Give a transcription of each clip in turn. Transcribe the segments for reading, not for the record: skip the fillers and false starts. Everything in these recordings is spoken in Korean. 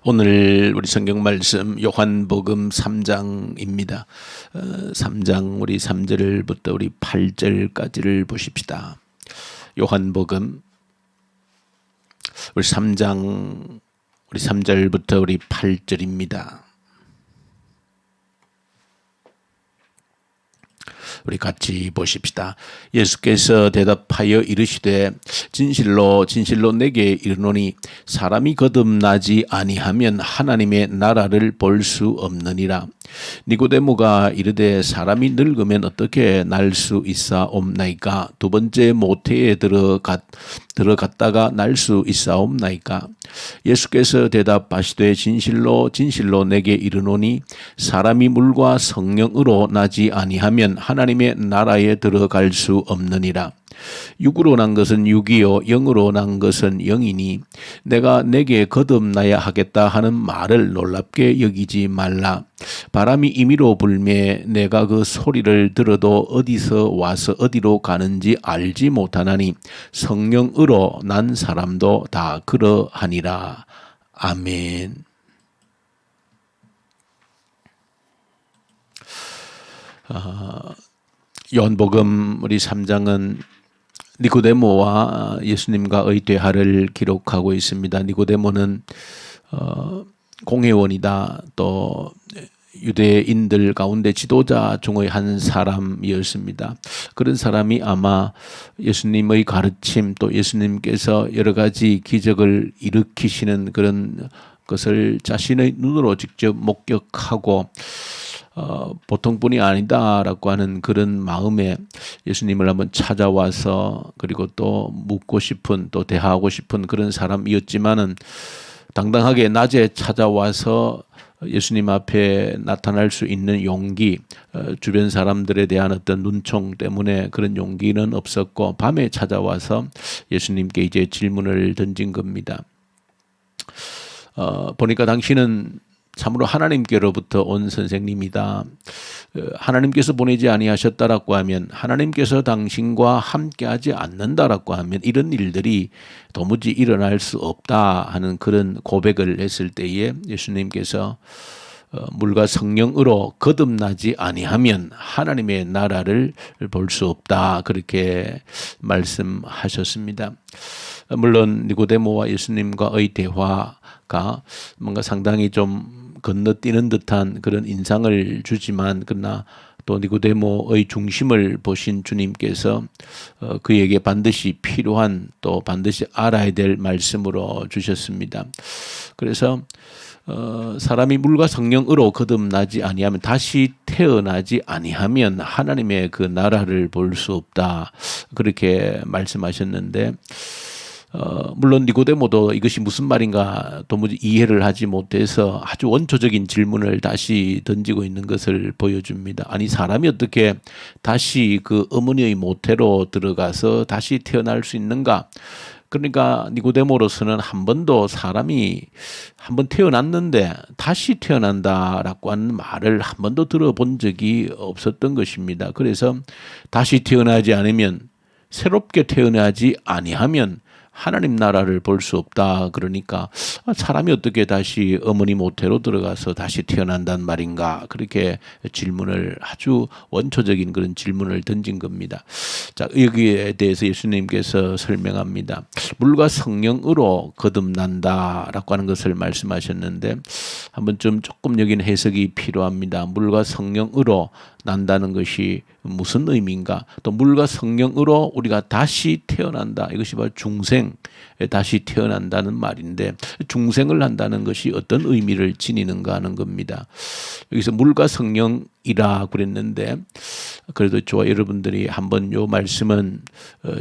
오늘 우리 성경 말씀 요한복음 3장입니다. 3장 우리 3절부터 우리 8절까지를 보십시다. 요한복음 우리 3장 우리 3절부터 우리 8절입니다. 우리 같이 보십시다. 예수께서 대답하여 이르시되 진실로 진실로 내게 이르노니 사람이 거듭나지 아니하면 하나님의 나라를 볼 수 없느니라. 니고데모가 이르되 사람이 늙으면 어떻게 날 수 있사옵나이까? 두 번째 모태에 들어갔다가 날 수 있사옵나이까? 예수께서 대답하시되 진실로 진실로 내게 이르노니 사람이 물과 성령으로 나지 아니하면 하나님의 나라에 들어갈 수 없느니라. 육으로 난 것은 육이요 영으로 난 것은 영이니 내가 내게 거듭나야 하겠다 하는 말을 놀랍게 여기지 말라. 바람이 임의로 불매 내가 그 소리를 들어도 어디서 와서 어디로 가는지 알지 못하나니 성령으로 난 사람도 다 그러하니라. 아멘. 요한복음 우리 3장은 니고데모와 예수님과의 대화를 기록하고 있습니다. 니고데모는 공회원이다. 또 유대인들 가운데 지도자 중의 한 사람이었습니다. 그런 사람이 아마 예수님의 가르침 또 예수님께서 여러 가지 기적을 일으키시는 그런 것을 자신의 눈으로 직접 목격하고 보통 분이 아니다라고 하는 그런 마음에 예수님을 한번 찾아와서 그리고 또 묻고 싶은 또 대화하고 싶은 그런 사람이었지만은 당당하게 낮에 찾아와서 예수님 앞에 나타날 수 있는 용기, 주변 사람들에 대한 어떤 눈총 때문에 그런 용기는 없었고 밤에 찾아와서 예수님께 이제 질문을 던진 겁니다. 보니까 당신은 참으로 하나님께로부터 온 선생님이다. 하나님께서 보내지 아니하셨다라고 하면 하나님께서 당신과 함께하지 않는다라고 하면 이런 일들이 도무지 일어날 수 없다 하는 그런 고백을 했을 때에 예수님께서 물과 성령으로 거듭나지 아니하면 하나님의 나라를 볼 수 없다 그렇게 말씀하셨습니다. 물론 니고데모와 예수님과의 대화가 뭔가 상당히 좀 건너뛰는 듯한 그런 인상을 주지만 그러나 또 니고데모의 중심을 보신 주님께서 그에게 반드시 필요한 또 반드시 알아야 될 말씀으로 주셨습니다. 그래서 사람이 물과 성령으로 거듭나지 아니하면 다시 태어나지 아니하면 하나님의 그 나라를 볼 수 없다 그렇게 말씀하셨는데 물론 니고데모도 이것이 무슨 말인가 도무지 이해를 하지 못해서 아주 원초적인 질문을 다시 던지고 있는 것을 보여줍니다. 아니 사람이 어떻게 다시 그 어머니의 모태로 들어가서 다시 태어날 수 있는가? 그러니까 니고데모로서는 한 번도 사람이 한 번 태어났는데 다시 태어난다라고 하는 말을 한 번도 들어본 적이 없었던 것입니다. 그래서 다시 태어나지 않으면 새롭게 태어나지 아니하면 하나님 나라를 볼 수 없다. 그러니까 사람이 어떻게 다시 어머니 모태로 들어가서 다시 태어난단 말인가 그렇게 질문을 아주 원초적인 그런 질문을 던진 겁니다. 자, 여기에 대해서 예수님께서 설명합니다. 물과 성령으로 거듭난다라고 하는 것을 말씀하셨는데 한번 좀 조금 여기는 해석이 필요합니다. 물과 성령으로 난다는 것이 무슨 의미인가? 또 물과 성령으로 우리가 다시 태어난다. 이것이 바로 중생, 다시 태어난다는 말인데 중생을 한다는 것이 어떤 의미를 지니는가 하는 겁니다. 여기서 물과 성령이라 그랬는데 그래도 저와 여러분들이 한번 요 말씀은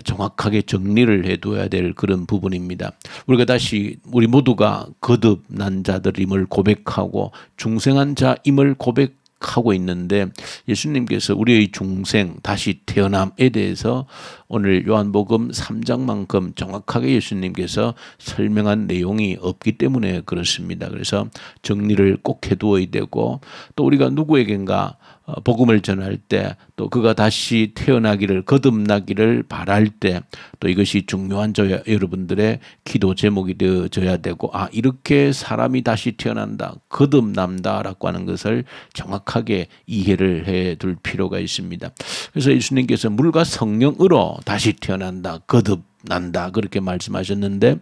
정확하게 정리를 해둬야 될 그런 부분입니다. 우리가 다시 우리 모두가 거듭난 자들임을 고백하고 중생한 자임을 고백하고 있는데 예수님께서 우리의 중생 다시 태어남에 대해서 오늘 요한복음 3장만큼 정확하게 예수님께서 설명한 내용이 없기 때문에 그렇습니다. 그래서 정리를 꼭 해두어야 되고 또 우리가 누구에겐가 복음을 전할 때, 또 그가 다시 태어나기를, 거듭나기를 바랄 때, 또 이것이 중요한 여러분들의 기도 제목이 되어져야 되고, 이렇게 사람이 다시 태어난다, 거듭난다라고 하는 것을 정확하게 이해를 해둘 필요가 있습니다. 그래서 예수님께서 물과 성령으로 다시 태어난다, 거듭난다 그렇게 말씀하셨는데,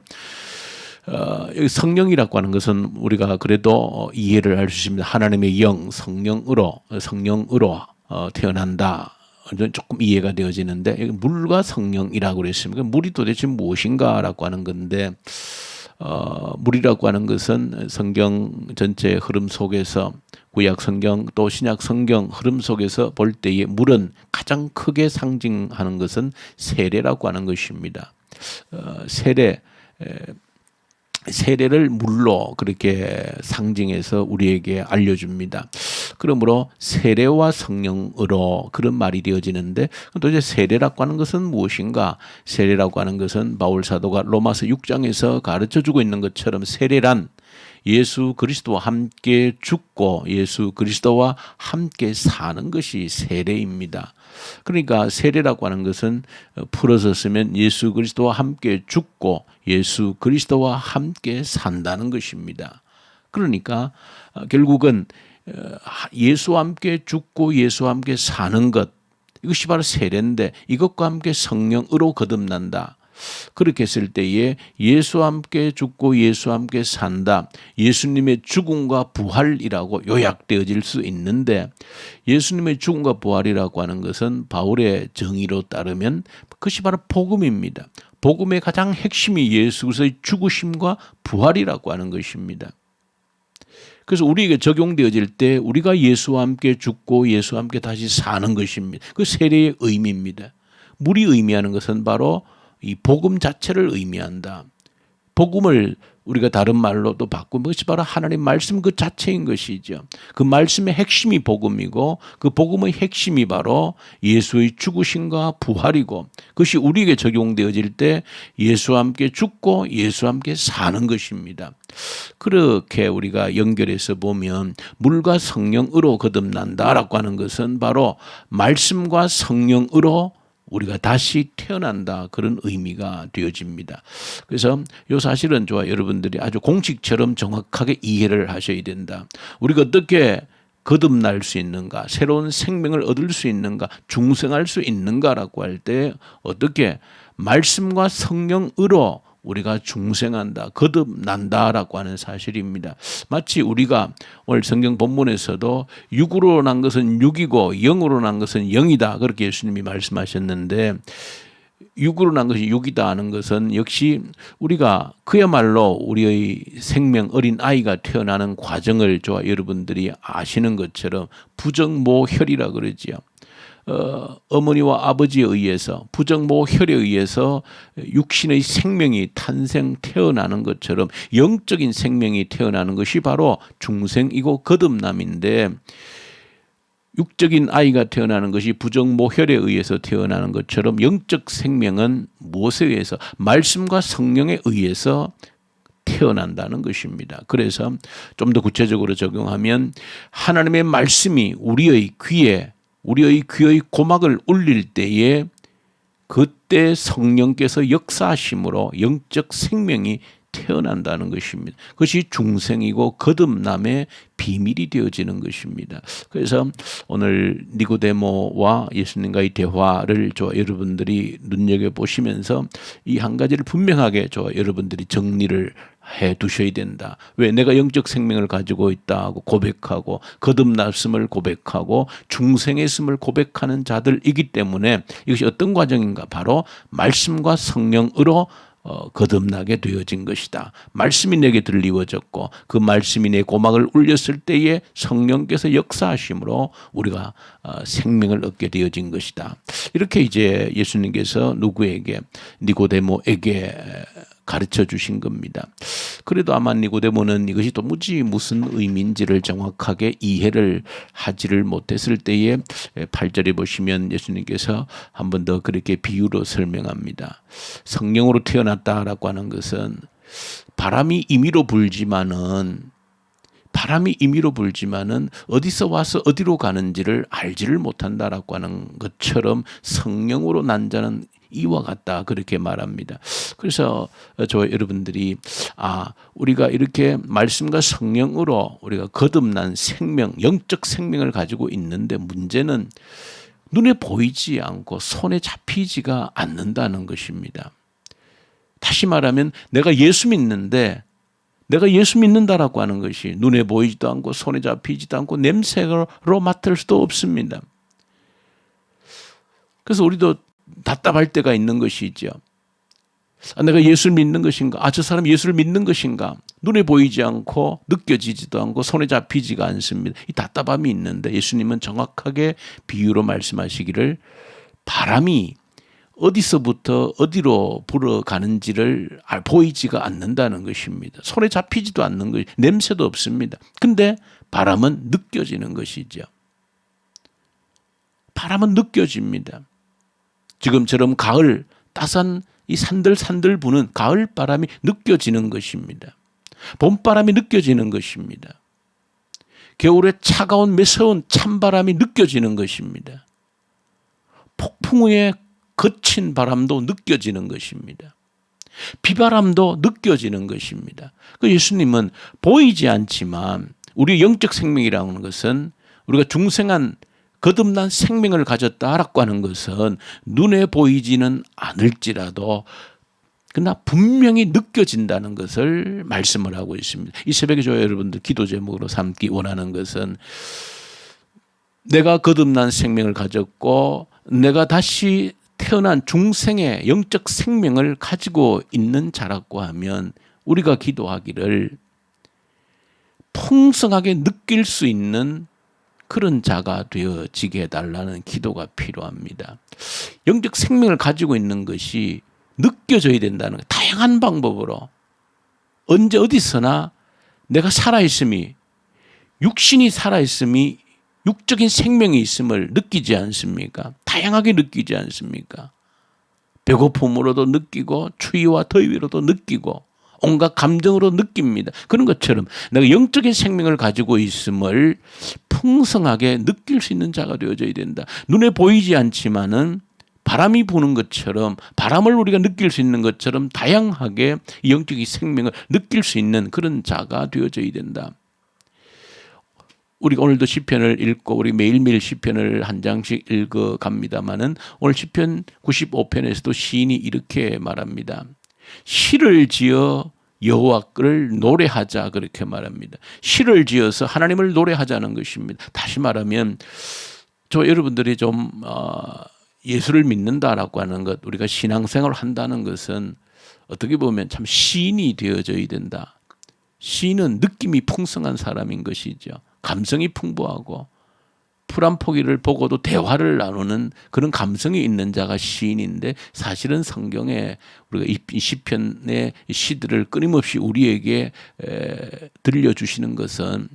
여기 성령이라고 하는 것은 우리가 그래도 이해를 할 수 있습니다. 하나님의 영, 성령으로 태어난다. 조금 이해가 되어지는데, 여기 물과 성령이라고 그랬습니다. 물이 도대체 무엇인가라고 하는 건데, 물이라고 하는 것은 성경 전체 흐름 속에서, 구약 성경 또 신약 성경 흐름 속에서 볼 때에 물은 가장 크게 상징하는 것은 세례라고 하는 것입니다. 세례를 물로 그렇게 상징해서 우리에게 알려줍니다. 그러므로 세례와 성령으로 그런 말이 되어지는데, 도대체 세례라고 하는 것은 무엇인가? 세례라고 하는 것은 바울 사도가 로마서 6장에서 가르쳐주고 있는 것처럼 세례란 예수 그리스도와 함께 죽고 예수 그리스도와 함께 사는 것이 세례입니다. 그러니까 세례라고 하는 것은 풀어서 쓰면 예수 그리스도와 함께 죽고 예수 그리스도와 함께 산다는 것입니다. 그러니까 결국은 예수와 함께 죽고 예수와 함께 사는 것, 이것이 바로 세례인데, 이것과 함께 성령으로 거듭난다. 그렇게 했을 때에 예수와 함께 죽고 예수와 함께 산다, 예수님의 죽음과 부활이라고 요약되어질 수 있는데, 예수님의 죽음과 부활이라고 하는 것은 바울의 정의로 따르면 그것이 바로 복음입니다. 복음의 가장 핵심이 예수 그리스도의 죽으심과 부활이라고 하는 것입니다. 그래서 우리에게 적용되어질 때 우리가 예수와 함께 죽고 예수와 함께 다시 사는 것입니다. 그 세례의 의미입니다. 물이 의미하는 것은 바로 이 복음 자체를 의미한다. 복음을 우리가 다른 말로 또 바꾸면 그것이 바로 하나님 말씀 그 자체인 것이죠. 그 말씀의 핵심이 복음이고, 그 복음의 핵심이 바로 예수의 죽으심과 부활이고, 그것이 우리에게 적용되어질 때 예수와 함께 죽고 예수와 함께 사는 것입니다. 그렇게 우리가 연결해서 보면 물과 성령으로 거듭난다라고 하는 것은 바로 말씀과 성령으로 우리가 다시 태어난다, 그런 의미가 되어집니다. 그래서 이 사실은 여러분들이 아주 공식처럼 정확하게 이해를 하셔야 된다. 우리가 어떻게 거듭날 수 있는가, 새로운 생명을 얻을 수 있는가, 중생할 수 있는가라고 할 때 어떻게 말씀과 성령으로 우리가 중생한다, 거듭난다라고 하는 사실입니다. 마치 우리가 오늘 성경 본문에서도 육으로 난 것은 육이고 영으로 난 것은 영이다, 그렇게 예수님이 말씀하셨는데, 육으로 난 것이 육이다 하는 것은 역시 우리가 그야말로 우리의 생명, 어린 아이가 태어나는 과정을 여러분들이 아시는 것처럼 부정모혈이라 그러지요. 어머니와 아버지에 의해서, 부정모혈에 의해서 육신의 생명이 태어나는 것처럼 영적인 생명이 태어나는 것이 바로 중생이고 거듭남인데, 육적인 아이가 태어나는 것이 부정모혈에 의해서 태어나는 것처럼 영적 생명은 무엇에 의해서? 말씀과 성령에 의해서 태어난다는 것입니다. 그래서 좀 더 구체적으로 적용하면 하나님의 말씀이 우리의 귀의 고막을 울릴 때에 그때 성령께서 역사하심으로 영적 생명이 태어난다는 것입니다. 그것이 중생이고 거듭남의 비밀이 되어지는 것입니다. 그래서 오늘 니고데모와 예수님과의 대화를 여러분들이 눈여겨보시면서 이 한 가지를 분명하게 여러분들이 정리를 해 두셔야 된다. 왜? 내가 영적 생명을 가지고 있다고 고백하고 거듭났음을 고백하고 중생했음을 고백하는 자들이기 때문에 이것이 어떤 과정인가? 바로 말씀과 성령으로 거듭나게 되어진 것이다. 말씀이 내게 들리워졌고 그 말씀이 내 고막을 울렸을 때에 성령께서 역사하심으로 우리가 생명을 얻게 되어진 것이다. 이렇게 이제 예수님께서 누구에게? 니고데모에게 가르쳐 주신 겁니다. 그래도 아마 니고데모는 이것이 도무지 무슨 의미인지를 정확하게 이해를 하지를 못했을 때에 8절에 보시면 예수님께서 한 번 더 그렇게 비유로 설명합니다. 성령으로 태어났다라고 하는 것은 바람이 임의로 불지만은 바람이 임의로 불지만은 어디서 와서 어디로 가는지를 알지를 못한다라고 하는 것처럼 성령으로 난 자는 이와 같다 그렇게 말합니다. 그래서 저 여러분들이 우리가 이렇게 말씀과 성령으로 우리가 거듭난 생명, 영적 생명을 가지고 있는데 문제는 눈에 보이지 않고 손에 잡히지가 않는다는 것입니다. 다시 말하면 내가 예수 믿는데 내가 예수 믿는다라고 하는 것이 눈에 보이지도 않고 손에 잡히지도 않고 냄새로 맡을 수도 없습니다. 그래서 우리도 답답할 때가 있는 것이죠. 내가 예수를 믿는 것인가? 저 사람 예수를 믿는 것인가? 눈에 보이지 않고 느껴지지도 않고 손에 잡히지가 않습니다. 이 답답함이 있는데 예수님은 정확하게 비유로 말씀하시기를 바람이 어디서부터 어디로 불어가는지를 보이지가 않는다는 것입니다. 손에 잡히지도 않는 것이 냄새도 없습니다. 근데 바람은 느껴지는 것이죠. 바람은 느껴집니다. 지금처럼 가을 따스한 이 산들산들 부는 가을 바람이 느껴지는 것입니다. 봄바람이 느껴지는 것입니다. 겨울에 차가운 매서운 찬바람이 느껴지는 것입니다. 폭풍 후에 거친 바람도 느껴지는 것입니다. 비바람도 느껴지는 것입니다. 그 예수님은 보이지 않지만 우리의 영적 생명이라는 것은 우리가 중생한 거듭난 생명을 가졌다라고 하는 것은 눈에 보이지는 않을지라도 그러나 분명히 느껴진다는 것을 말씀을 하고 있습니다. 이 새벽에 저 여러분들 기도 제목으로 삼기 원하는 것은 내가 거듭난 생명을 가졌고 내가 다시 태어난 중생의 영적 생명을 가지고 있는 자라고 하면 우리가 기도하기를 풍성하게 느낄 수 있는 그런 자가 되어지게 해달라는 기도가 필요합니다. 영적 생명을 가지고 있는 것이 느껴져야 된다는 것. 다양한 방법으로 언제 어디서나 내가 살아있음이 육신이 살아있음이 육적인 생명이 있음을 느끼지 않습니까? 다양하게 느끼지 않습니까? 배고픔으로도 느끼고 추위와 더위로도 느끼고 온갖 감정으로 느낍니다. 그런 것처럼 내가 영적인 생명을 가지고 있음을 풍성하게 느낄 수 있는 자가 되어져야 된다. 눈에 보이지 않지만은 바람이 부는 것처럼 바람을 우리가 느낄 수 있는 것처럼 다양하게 영적인 생명을 느낄 수 있는 그런 자가 되어져야 된다. 우리가 오늘도 시편을 읽고 우리 매일매일 시편을 한 장씩 읽어갑니다마는 오늘 시편 95편에서도 시인이 이렇게 말합니다. 시를 지어 여호와를 노래하자 그렇게 말합니다. 시를 지어서 하나님을 노래하자는 것입니다. 다시 말하면 저 여러분들이 좀 예수를 믿는다라고 하는 것, 우리가 신앙생활을 한다는 것은 어떻게 보면 참 시인이 되어져야 된다. 시인은 느낌이 풍성한 사람인 것이죠. 감성이 풍부하고 풀 한 포기를 보고도 대화를 나누는 그런 감성이 있는 자가 시인인데 사실은 성경에 우리가 이 시편의 시들을 끊임없이 우리에게 들려주시는 것은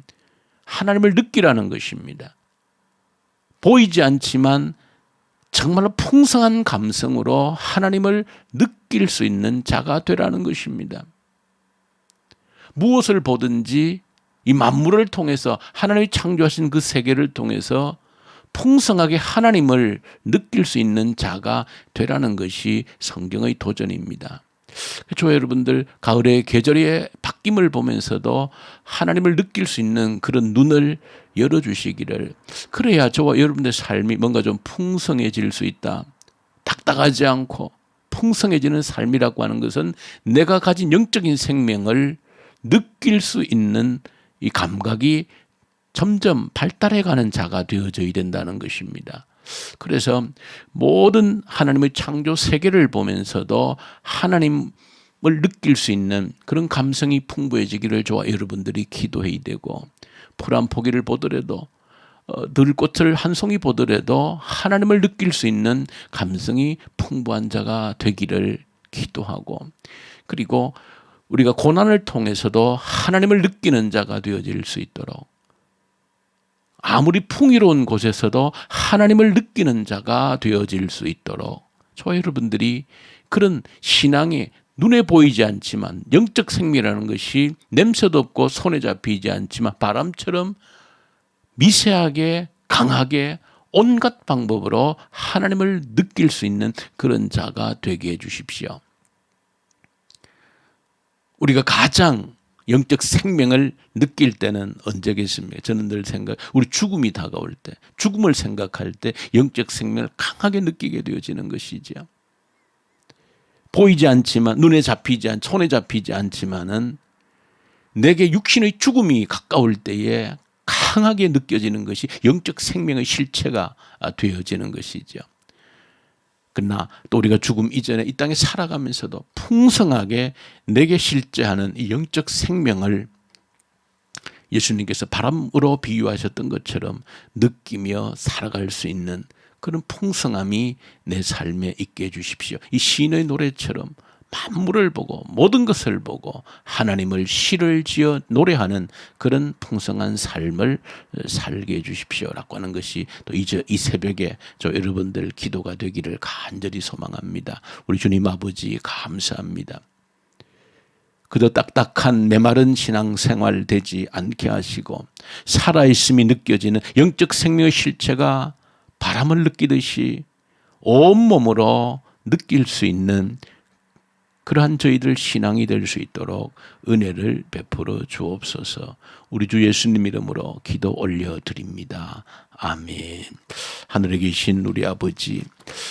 하나님을 느끼라는 것입니다. 보이지 않지만 정말로 풍성한 감성으로 하나님을 느낄 수 있는 자가 되라는 것입니다. 무엇을 보든지 이 만물을 통해서 하나님이 창조하신 그 세계를 통해서 풍성하게 하나님을 느낄 수 있는 자가 되라는 것이 성경의 도전입니다. 저 여러분들 가을의 계절의 바뀜을 보면서도 하나님을 느낄 수 있는 그런 눈을 열어주시기를, 그래야 저와 여러분들의 삶이 뭔가 좀 풍성해질 수 있다. 딱딱하지 않고 풍성해지는 삶이라고 하는 것은 내가 가진 영적인 생명을 느낄 수 있는 이 감각이 점점 발달해가는 자가 되어져야 된다는 것입니다. 그래서 모든 하나님의 창조 세계를 보면서도 하나님을 느낄 수 있는 그런 감성이 풍부해지기를 저와 여러분들이 기도해야 되고, 풀 한 포기를 보더라도 들꽃을 한 송이 보더라도 하나님을 느낄 수 있는 감성이 풍부한 자가 되기를 기도하고, 그리고 우리가 고난을 통해서도 하나님을 느끼는 자가 되어질 수 있도록, 아무리 풍요로운 곳에서도 하나님을 느끼는 자가 되어질 수 있도록 저 여러분들이 그런 신앙의 눈에 보이지 않지만 영적 생명이라는 것이 냄새도 없고 손에 잡히지 않지만 바람처럼 미세하게 강하게 온갖 방법으로 하나님을 느낄 수 있는 그런 자가 되게 해주십시오. 우리가 가장 영적 생명을 느낄 때는 언제겠습니까? 저는 늘 우리 죽음이 다가올 때, 죽음을 생각할 때 영적 생명을 강하게 느끼게 되어지는 것이죠. 보이지 않지만, 눈에 잡히지 손에 잡히지 않지만은 내게 육신의 죽음이 가까울 때에 강하게 느껴지는 것이 영적 생명의 실체가 되어지는 것이죠. 그러나 또 우리가 죽음 이전에 이 땅에 살아가면서도 풍성하게 내게 실제하는 이 영적 생명을 예수님께서 바람으로 비유하셨던 것처럼 느끼며 살아갈 수 있는 그런 풍성함이 내 삶에 있게 해주십시오. 이 시인의 노래처럼 만물을 보고 모든 것을 보고 하나님을 시를 지어 노래하는 그런 풍성한 삶을 살게 해주십시오라고 하는 것이 또 이 새벽에 저 여러분들 기도가 되기를 간절히 소망합니다. 우리 주님 아버지 감사합니다. 그저 딱딱한 메마른 신앙생활 되지 않게 하시고 살아있음이 느껴지는 영적 생명의 실체가 바람을 느끼듯이 온몸으로 느낄 수 있는 그러한 저희들 신앙이 될 수 있도록 은혜를 베풀어 주옵소서. 우리 주 예수님 이름으로 기도 올려드립니다. 아멘. 하늘에 계신 우리 아버지,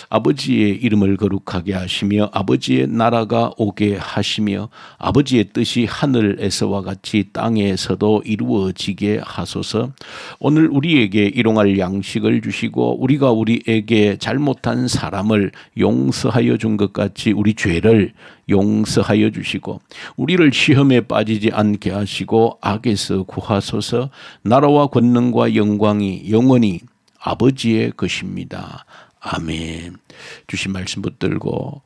아버지의 이름을 거룩하게 하시며 아버지의 나라가 오게 하시며 아버지의 뜻이 하늘에서와 같이 땅에서도 이루어지게 하소서. 오늘 우리에게 일용할 양식을 주시고 우리가 우리에게 잘못한 사람을 용서하여 준 것 같이 우리 죄를 용서하여 주시고 우리를 시험에 빠지지 않게 하시고 악에서 구하소서. 나라와 권능과 영광이 영원히 아버지의 것입니다. 아멘. 주신 말씀 붙들고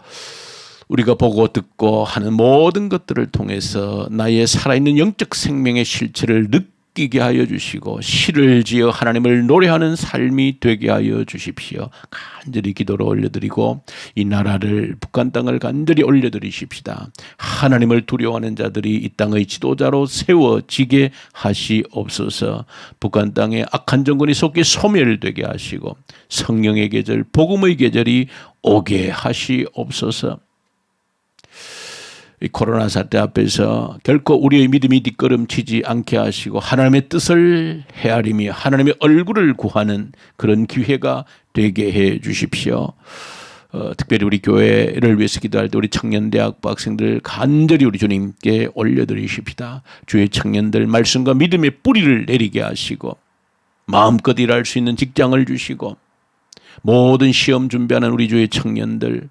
우리가 보고 듣고 하는 모든 것들을 통해서 나의 살아있는 영적 생명의 실체를 느끼게 하여 주시고 시를 지어 하나님을 노래하는 삶이 되게 하여 주십시오. 간절히 기도로 올려드리고 이 나라를 북한 땅을 간절히 올려드리십시다. 하나님을 두려워하는 자들이 이 땅의 지도자로 세워지게 하시옵소서. 북한 땅에 악한 정권이 속히 소멸되게 하시고 성령의 계절 복음의 계절이 오게 하시옵소서. 이 코로나 사태 앞에서 결코 우리의 믿음이 뒷걸음치지 않게 하시고 하나님의 뜻을 헤아리며 하나님의 얼굴을 구하는 그런 기회가 되게 해 주십시오. 특별히 우리 교회를 위해서 기도할 때 우리 청년대학부 학생들 간절히 우리 주님께 올려드리십시다. 주의 청년들 말씀과 믿음의 뿌리를 내리게 하시고 마음껏 일할 수 있는 직장을 주시고 모든 시험 준비하는 우리 주의 청년들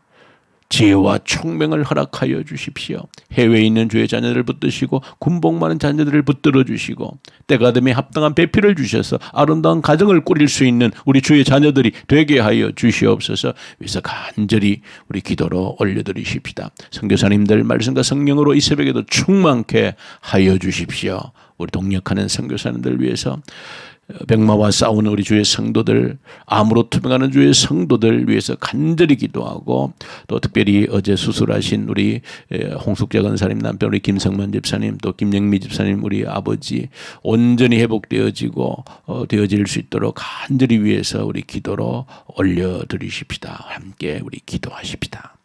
지혜와 총명을 허락하여 주십시오. 해외에 있는 주의 자녀들을 붙드시고 군복 많은 자녀들을 붙들어 주시고 때가 되면 합당한 배필을 주셔서 아름다운 가정을 꾸릴 수 있는 우리 주의 자녀들이 되게 하여 주시옵소서. 위에서 간절히 우리 기도로 올려드리십시다. 선교사님들 말씀과 성령으로 이 새벽에도 충만케 하여 주십시오. 우리 동역하는 선교사님들 위해서 백마와 싸우는 우리 주의 성도들, 암으로 투병하는 주의 성도들 위해서 간절히 기도하고 또 특별히 어제 수술하신 우리 홍숙재 권사님 남편 우리 김성만 집사님 또 김영미 집사님 우리 아버지 온전히 회복되어지고 되어질 수 있도록 간절히 위해서 우리 기도로 올려드리십시다. 함께 우리 기도하십시다.